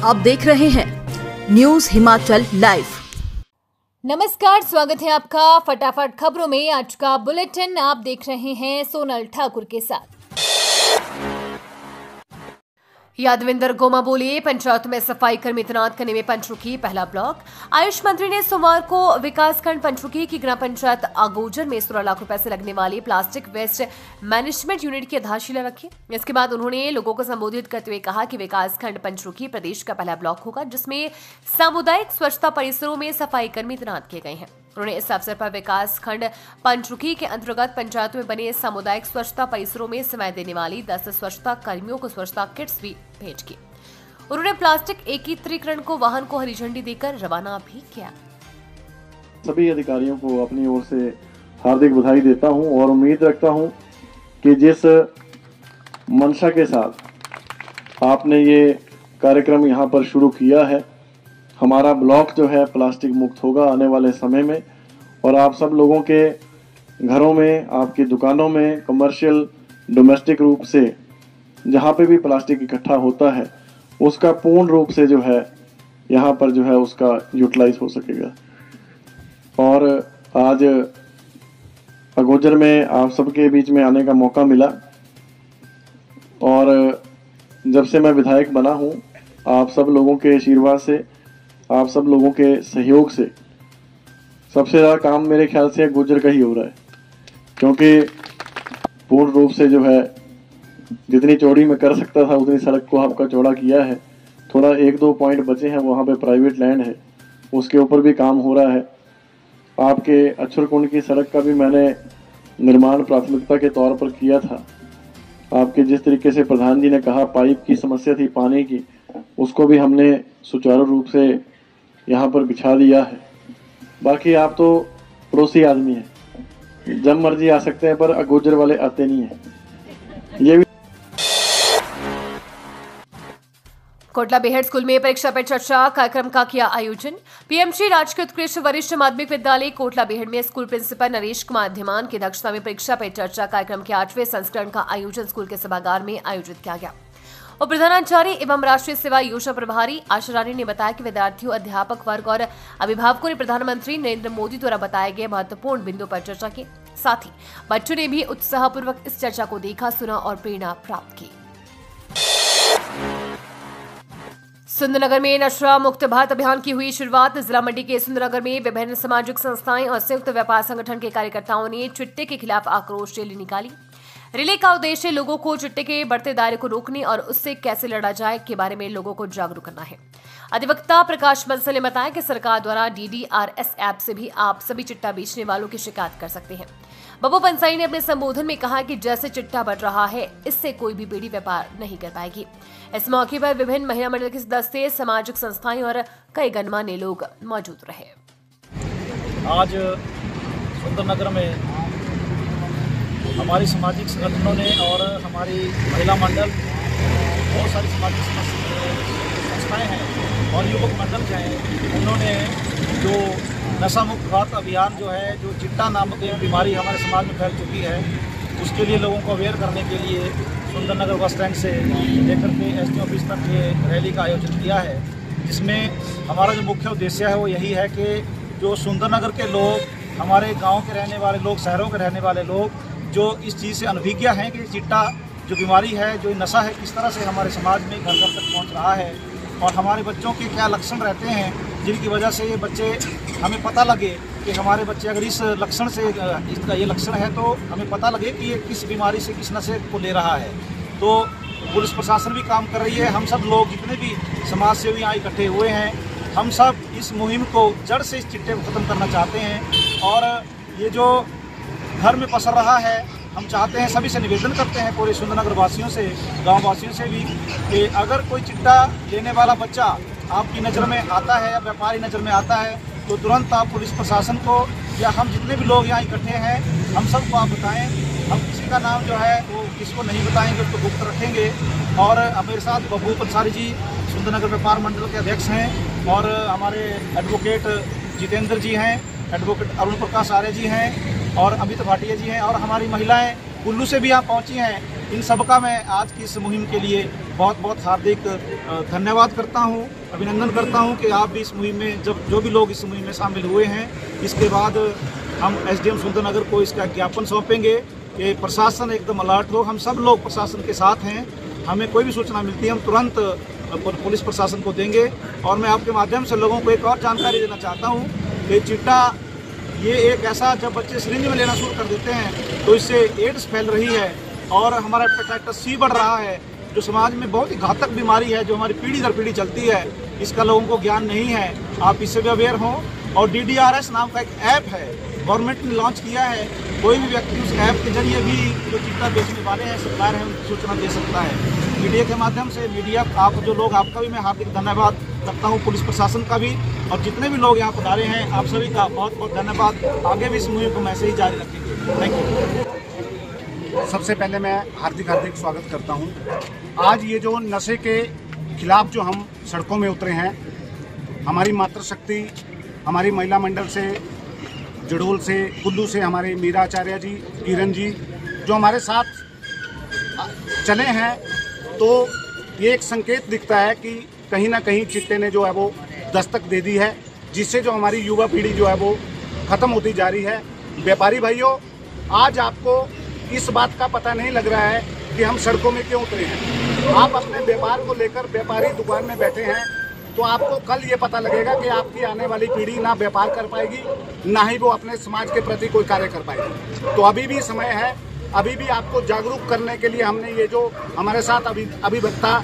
आप देख रहे हैं न्यूज हिमाचल लाइव। नमस्कार, स्वागत है आपका फटाफट खबरों में। आज का बुलेटिन आप देख रहे हैं सोनल ठाकुर के साथ। यादविंदर गोमा बोले, पंचायत में सफाई कर्मी तैनात करने में पंचरुखी पहला ब्लॉक। आयुष मंत्री ने सोमवार को विकासखंड पंचरुखी की ग्राम पंचायत आगोजर में 16 लाख रुपए से लगने वाली प्लास्टिक वेस्ट मैनेजमेंट यूनिट की आधारशिला रखी। इसके बाद उन्होंने लोगों को संबोधित करते हुए कहा कि विकासखंड पंचरुखी प्रदेश का पहला ब्लॉक होगा जिसमें सामुदायिक स्वच्छता परिसरों में सफाई कर्मी तैनात किए गए हैं। उन्होंने इस अवसर पर विकासखंड पंचरुखी के अंतर्गत पंचायतों में बने सामुदायिक स्वच्छता परिसरों में सेवाएं देने वाली 10 स्वच्छता कर्मियों को स्वच्छता किट्स भी भेंट की। उन्होंने प्लास्टिक एकत्रीकरण को वाहन को हरी झंडी देकर रवाना भी किया। सभी अधिकारियों को अपनी ओर से हार्दिक बधाई देता हूं और उम्मीद रखता हूं कि जिस मंशा के साथ आपने ये कार्यक्रम यहां पर शुरू किया है, हमारा ब्लॉक जो है प्लास्टिक मुक्त होगा आने वाले समय में, और आप सब लोगों के घरों में, आपकी दुकानों में, कमर्शियल डोमेस्टिक रूप से जहाँ पे भी प्लास्टिक इकट्ठा होता है उसका पूर्ण रूप से जो है यहाँ पर जो है उसका यूटिलाइज हो सकेगा। और आज अगोजर में आप सबके बीच में आने का मौका मिला, और जब से मैं विधायक बना हूँ आप सब लोगों के आशीर्वाद से, आप सब लोगों के सहयोग से सबसे ज़्यादा काम मेरे ख्याल से गुजर का ही हो रहा है, क्योंकि पूर्ण रूप से जो है जितनी चौड़ी में कर सकता था उतनी सड़क को आपका चौड़ा किया है। थोड़ा 1-2 पॉइंट बचे हैं, वहाँ पे प्राइवेट लैंड है, उसके ऊपर भी काम हो रहा है। आपके अक्षर कुंड की सड़क का भी मैंने निर्माण प्राथमिकता के तौर पर किया था। आपके जिस तरीके से प्रधान जी ने कहा पाइप की समस्या थी पानी की, उसको भी हमने सुचारू रूप से यहाँ पर बिछा दिया है। बाकी आप तो पड़ोसी आदमी हैं, जब मर्जी आ सकते हैं, पर अगोजर वाले आते नहीं हैं। ये भी कोटला बेहड़ स्कूल में परीक्षा पे चर्चा कार्यक्रम का किया आयोजन। पीएमसी राजकीय उत्कृष्ट वरिष्ठ माध्यमिक विद्यालय कोटला बेहड़ में स्कूल प्रिंसिपल नरेश कुमार धिमान की अध्यक्षता में परीक्षा पे चर्चा कार्यक्रम के 8वें संस्करण का आयोजन स्कूल के सभागार में आयोजित किया गया। और प्रधानाचार्य एवं राष्ट्रीय सेवा योजना प्रभारी आशा रानी ने बताया कि विद्यार्थियों, अध्यापक वर्ग और अभिभावकों ने प्रधानमंत्री नरेंद्र मोदी द्वारा बताए गए महत्वपूर्ण बिंदु पर चर्चा की। साथ ही बच्चों ने भी उत्साहपूर्वक इस चर्चा को देखा, सुना और प्रेरणा प्राप्त की। सुंदरनगर में नशा मुक्त भारत अभियान की हुई शुरुआत। जिला मंडी के सुंदरनगर में विभिन्न सामाजिक संस्थाएं और संयुक्त व्यापार संगठन के कार्यकर्ताओं ने चिट्टे के खिलाफ आक्रोश रैली निकाली। रैली का उद्देश्य लोगों को चिट्टे के बढ़ते दायरे को रोकने और उससे कैसे लड़ा जाए के बारे में लोगों को जागरूक करना है। अधिवक्ता प्रकाश बंसल ने बताया कि सरकार द्वारा DDRS ऐप से भी आप सभी चिट्टा बेचने वालों की शिकायत कर सकते हैं। बब्बू पंसाई ने अपने संबोधन में कहा कि जैसे चिट्टा बढ़ रहा है, इससे कोई भी बेड़ी व्यापार नहीं कर पाएगी। इस मौके पर विभिन्न महिला मंडल के सदस्य, सामाजिक संस्थाएं और कई गणमान्य लोग मौजूद रहे। आज सुंदरनगर में हमारी सामाजिक संगठनों ने और हमारी महिला मंडल, बहुत सारी सामाजिक संस्थाएं हैं और युवक मंडल हैं, उन्होंने जो नशा मुक्त भारत अभियान जो है, जो चिट्टा नामक एक बीमारी हमारे समाज में फैल चुकी है, उसके लिए लोगों को अवेयर करने के लिए सुंदरनगर बस स्टैंड से लेकर के SDO ऑफिस तक ये रैली का आयोजन किया है। जिसमें हमारा जो मुख्य उद्देश्य है वो यही है कि जो सुंदरनगर के लोग, हमारे गाँव के रहने वाले लोग, शहरों के रहने वाले लोग जो इस चीज़ से अनभिज्ञ हैं कि चिट्टा जो बीमारी है, जो नशा है, किस तरह से हमारे समाज में घर घर तक पहुंच रहा है और हमारे बच्चों के क्या लक्षण रहते हैं जिनकी वजह से ये बच्चे, हमें पता लगे कि हमारे बच्चे अगर इस लक्षण से, इसका ये लक्षण है तो हमें पता लगे कि ये किस बीमारी से, किस नशे को ले रहा है। तो पुलिस प्रशासन भी काम कर रही है। हम सब लोग जितने भी समाज सेवी यहाँ इकट्ठे हुए हैं, हम सब इस मुहिम को जड़ से, इस चिट्टे को ख़त्म करना चाहते हैं। और ये जो घर में पसर रहा है, हम चाहते हैं, सभी से निवेदन करते हैं, पूरे सुंदरनगर वासियों से, गांव वासियों से भी, कि अगर कोई चिट्टा लेने वाला बच्चा आपकी नज़र में आता है या व्यापारी नज़र में आता है तो तुरंत आप पुलिस प्रशासन को या हम जितने भी लोग यहाँ इकट्ठे हैं, हम सबको आप बताएं। हम किसी का नाम जो है वो किसी को नहीं बताएंगे, उसको गुप्त रखेंगे। और मेरे साथ बब्बू पंसारी जी सुंदरनगर व्यापार मंडल के अध्यक्ष हैं, और हमारे एडवोकेट जितेंद्र जी हैं, एडवोकेट अरुण प्रकाश आर्य जी हैं, और अमित भाटिया जी हैं, और हमारी महिलाएं कुल्लू से भी यहाँ पहुँची हैं। इन सबका मैं आज की इस मुहिम के लिए बहुत बहुत हार्दिक धन्यवाद करता हूँ, अभिनंदन करता हूँ कि आप भी इस मुहिम में जो भी लोग इस मुहिम में शामिल हुए हैं। इसके बाद हम एसडीएम सुंदरनगर को इसका ज्ञापन सौंपेंगे कि प्रशासन एकदम अलर्ट हो। हम सब लोग प्रशासन के साथ हैं, हमें कोई भी सूचना मिलती है हम तुरंत पुलिस प्रशासन को देंगे। और मैं आपके माध्यम से लोगों को एक और जानकारी देना चाहता हूँ कि चिट्टा ये एक ऐसा, जब बच्चे सिरिंज में लेना शुरू कर देते हैं तो इससे एड्स फैल रही है और हमारा हेपेटाइटिस सी बढ़ रहा है, जो समाज में बहुत ही घातक बीमारी है, जो हमारी पीढ़ी दर पीढ़ी चलती है। इसका लोगों को ज्ञान नहीं है, आप इससे भी अवेयर हों। और DDRS नाम का एक ऐप है, गवर्नमेंट ने लॉन्च किया है। कोई भी व्यक्ति उस ऐप के जरिए भी जो चिट्टा बेचने वाले हैं, सप्लायर हैं, उनकी सूचना दे सकता है। मीडिया के माध्यम से, मीडिया आप जो लोग, आपका भी मैं हार्दिक धन्यवाद करता हूँ, पुलिस प्रशासन का भी, और जितने भी लोग यहाँ पधारे हैं आप सभी का बहुत बहुत धन्यवाद। आगे भी इस मुहिम को ऐसे ही जारी रखेंगे। Thank you. सबसे पहले मैं हार्दिक स्वागत करता हूँ। आज ये जो नशे के खिलाफ जो हम सड़कों में उतरे हैं, हमारी मातृशक्ति, हमारी महिला मंडल से, जडोल से, कुल्लू से हमारे मीरा आचार्य जी, किरण जी जो हमारे साथ चले हैं, तो ये एक संकेत दिखता है कि कहीं ना कहीं चिट्टे ने जो है वो दस्तक दे दी है, जिससे जो हमारी युवा पीढ़ी जो है वो ख़त्म होती जा रही है। व्यापारी भाइयों, आज आपको इस बात का पता नहीं लग रहा है कि हम सड़कों में क्यों उतरे हैं। आप अपने व्यापार को लेकर व्यापारी दुकान में बैठे हैं, तो आपको कल ये पता लगेगा कि आपकी आने वाली पीढ़ी ना व्यापार कर पाएगी, ना ही वो अपने समाज के प्रति कोई कार्य कर पाएगी। तो अभी भी समय है, अभी भी आपको जागरूक करने के लिए हमने ये जो हमारे साथ अभिवक्ता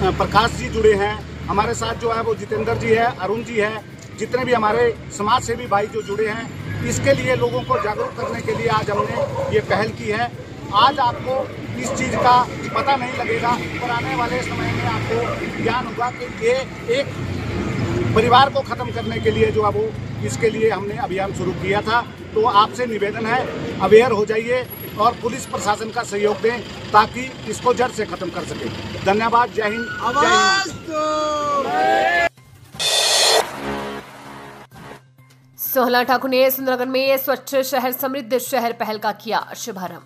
प्रकाश जी जुड़े हैं, हमारे साथ जो है वो जितेंद्र जी है, अरुण जी है, जितने भी हमारे समाज सेवी भाई जो जुड़े हैं, इसके लिए लोगों को जागरूक करने के लिए आज हमने ये पहल की है। आज आपको इस चीज़ का पता नहीं लगेगा, पर आने वाले समय में आपको ज्ञान होगा कि ये एक परिवार को ख़त्म करने के लिए जो है वो, इसके लिए हमने अभियान शुरू किया था। तो आपसे निवेदन है, अवेयर हो जाइए और पुलिस प्रशासन का सहयोग दें ताकि इसको जड़ से ख़त्म कर सकें। धन्यवाद। जय हिंद, जय हिंद। सोहला ठाकुर ने सुंदरनगर में स्वच्छ शहर समृद्ध शहर पहल का किया शुभारंभ।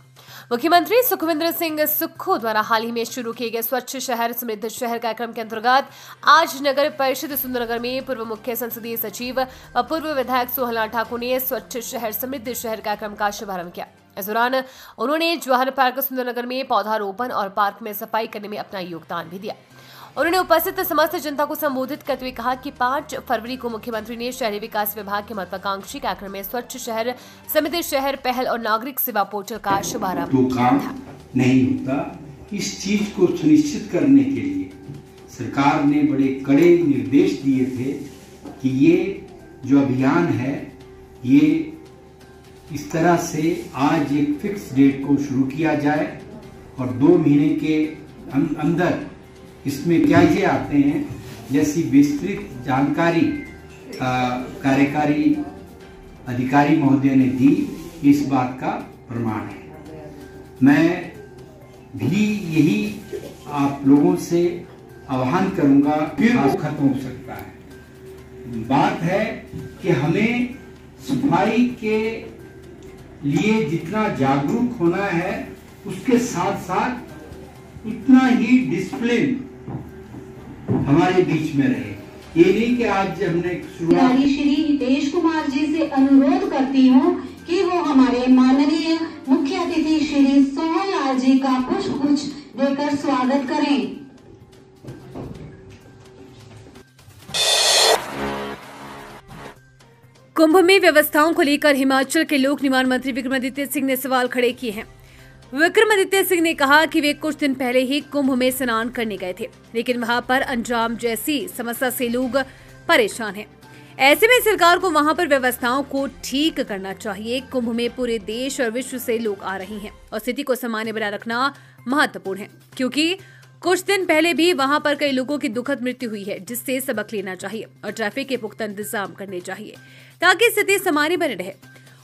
मुख्यमंत्री सुखविंदर सिंह सुक्खू द्वारा हाल ही में शुरू किए गए स्वच्छ शहर समृद्ध शहर कार्यक्रम के अंतर्गत आज नगर परिषद सुंदरनगर में पूर्व मुख्य संसदीय सचिव व पूर्व विधायक सोहला ठाकुर ने स्वच्छ शहर समृद्ध शहर कार्यक्रम का शुभारंभ किया। इस दौरान उन्होंने जवाहर पार्क सुंदरनगर में पौधारोपण और पार्क में सफाई करने में अपना योगदान भी दिया। उन्होंने उपस्थित समस्त जनता को संबोधित करते हुए कहा कि 5 फरवरी को मुख्यमंत्री ने शहरी विकास विभाग के महत्वाकांक्षी कार्यक्रम में स्वच्छ शहर समृद्ध शहर पहल और नागरिक सेवा पोर्टल का शुभारंभ किया था। नहीं होता, इस चीज को सुनिश्चित करने के लिए सरकार ने बड़े कड़े निर्देश दिए थे कि ये जो अभियान है, ये इस तरह से आज एक फिक्स डेट को शुरू किया जाए और 2 महीने के अंदर इसमें क्या ये आते हैं, जैसी विस्तृत जानकारी कार्यकारी अधिकारी महोदय ने दी, इस बात का प्रमाण है। मैं भी यही आप लोगों से आह्वान करूंगा, फिर वो खत्म हो सकता है। बात है कि हमें सफाई के लिए जितना जागरूक होना है, उसके साथ साथ उतना ही डिसिप्लिन हमारे बीच में रहे। ये नहीं कि आज हमने शुरुआत। श्री हितेश कुमार जी से अनुरोध करती हूँ कि वो हमारे माननीय मुख्य अतिथि श्री सोहन लाल जी का पुष्पगुच्छ देकर स्वागत करें। कुंभ में व्यवस्थाओं को लेकर हिमाचल के लोक निर्माण मंत्री विक्रमादित्य सिंह ने सवाल खड़े किए हैं। विक्रमादित्य सिंह ने कहा कि वे कुछ दिन पहले ही कुंभ में स्नान करने गए थे, लेकिन वहां पर अंजाम जैसी समस्या से लोग परेशान हैं। ऐसे में सरकार को वहां पर व्यवस्थाओं को ठीक करना चाहिए। कुंभ में पूरे देश और विश्व से लोग आ रहे हैं और स्थिति को सामान्य बनाए रखना महत्वपूर्ण है, क्योंकि कुछ दिन पहले भी वहां पर कई लोगों की दुखद मृत्यु हुई है, जिससे सबक लेना चाहिए और ट्रैफिक के पुख्ता इंतजाम करने चाहिए ताकि स्थिति सामान्य बनी रहे।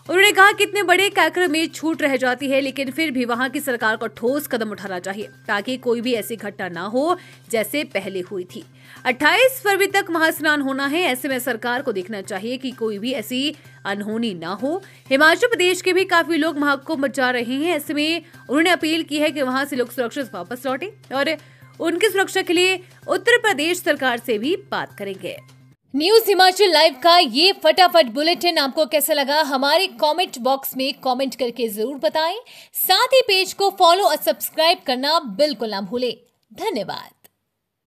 उन्होंने कहा कि इतने बड़े कार्यक्रम में छूट रह जाती है, लेकिन फिर भी वहां की सरकार को ठोस कदम उठाना चाहिए ताकि कोई भी ऐसी घटना ना हो जैसे पहले हुई थी। 28 फरवरी तक महास्नान होना है। ऐसे में सरकार को देखना चाहिए कि कोई भी ऐसी अनहोनी ना हो। हिमाचल प्रदेश के भी काफी लोग महाकुंभ में जा रहे हैं। ऐसे में उन्होंने अपील की है कि वहां से लोग सुरक्षित वापस लौटें और उनकी सुरक्षा के लिए उत्तर प्रदेश सरकार से भी बात करेंगे। न्यूज हिमाचल लाइव का ये फटाफट बुलेटिन आपको कैसा लगा हमारे कमेंट बॉक्स में कमेंट करके जरूर बताएं। साथ ही पेज को फॉलो और सब्सक्राइब करना बिल्कुल ना भूलें। धन्यवाद।